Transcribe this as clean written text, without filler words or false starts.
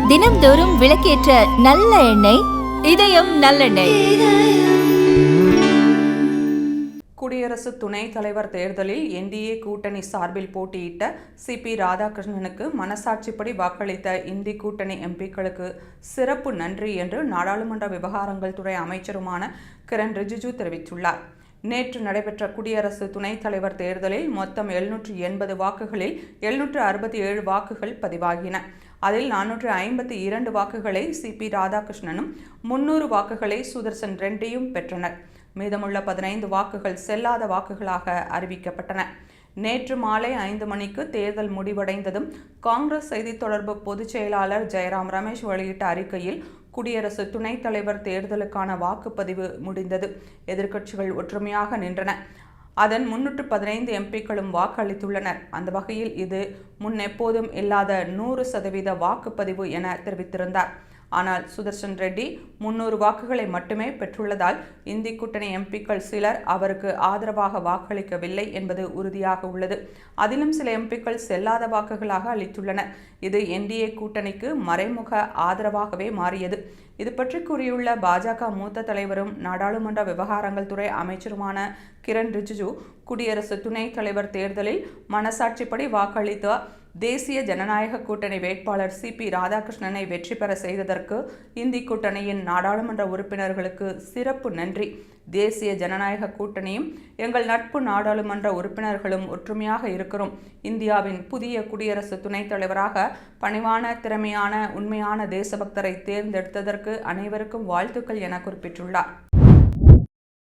தினம்தோறும் விளக்கேற்ற நல்ல எண்ணெய் இதயம் நல்லெண்ணெய். குடியரசு துணைத் தலைவர் தேர்தலில் என்டிஏ கூட்டணி சார்பில் போட்டியிட்ட சிபி ராதாகிருஷ்ணனுக்கு மனசாட்சிப்படி வாக்களித்த இந்தி கூட்டணி எம்பிக்களுக்கு சிறப்பு நன்றி என்று நாடாளுமன்ற விவகாரங்கள் துறை அமைச்சருமான கிரண் ரிஜிஜு தெரிவித்துள்ளார். நேற்று நடைபெற்ற குடியரசு துணைத் தலைவர் தேர்தலில் மொத்தம் 780 வாக்குகளில் 767 வாக்குகள் பதிவாகின. அதில் 452 வாக்குகளை சிபி ராதாகிருஷ்ணனும் 300 வாக்குகளை சுதர்சன் ரெட்டியும் பெற்றனர். மீதமுள்ள 15 வாக்குகள் செல்லாத வாக்குகளாக அறிவிக்கப்பட்டன. நேற்று மாலை 5 மணிக்கு தேர்தல் முடிவடைந்ததும் காங்கிரஸ் செய்தித் தொடர்பு பொதுச் செயலாளர் ஜெயராம் ரமேஷ் வெளியிட்ட அறிக்கையில், குடியரசு துணைத் தலைவர் தேர்தலுக்கான வாக்குப்பதிவு முடிந்தது. எதிர்க்கட்சிகள் ஒற்றுமையாக நின்றன. அதன் 315 எம்பிக்களும் வாக்களித்துள்ளனர். அந்த வகையில் இது முன்னெப்போதும் இல்லாத 100% வாக்குப்பதிவு என தெரிவித்திருந்தார். ஆனால் சுதர்சன் ரெட்டி 300 வாக்குகளை மட்டுமே பெற்றுள்ளதால் இந்தி கூட்டணி எம்பிக்கள் சிலர் அவருக்கு ஆதரவாக வாக்களிக்கவில்லை என்பது உறுதியாக உள்ளது. அதிலும் சில எம்பிக்கள் செல்லாத வாக்குகளாக அளித்துள்ளனர். இது என்டிஏ கூட்டணிக்கு மறைமுக ஆதரவாகவே மாறியது. இது பற்றி கூறியுள்ள பாஜக மூத்த தலைவரும் நாடாளுமன்ற விவகாரங்கள் துறை அமைச்சருமான கிரண் ரிஜிஜு, குடியரசு துணைத் தலைவர் தேர்தலில் மனசாட்சிப்படி வாக்களித்த தேசிய ஜனநாயக கூட்டணி வேட்பாளர் சிபி ராதாகிருஷ்ணனை வெற்றி பெற செய்ததற்கு இந்தி கூட்டணியின் நாடாளுமன்ற உறுப்பினர்களுக்கு சிறப்பு நன்றி. தேசிய ஜனநாயக கூட்டணியும் எங்கள் நட்பு நாடாளுமன்ற உறுப்பினர்களும் ஒற்றுமையாக இருக்கிறோம். இந்தியாவின் புதிய குடியரசு துணைத் தலைவராக பணிவான, திறமையான, உண்மையான தேசபக்தரை தேர்ந்தெடுத்ததற்கு அனைவருக்கும் வாழ்த்துக்கள் என குறிப்பிட்டுள்ளார்.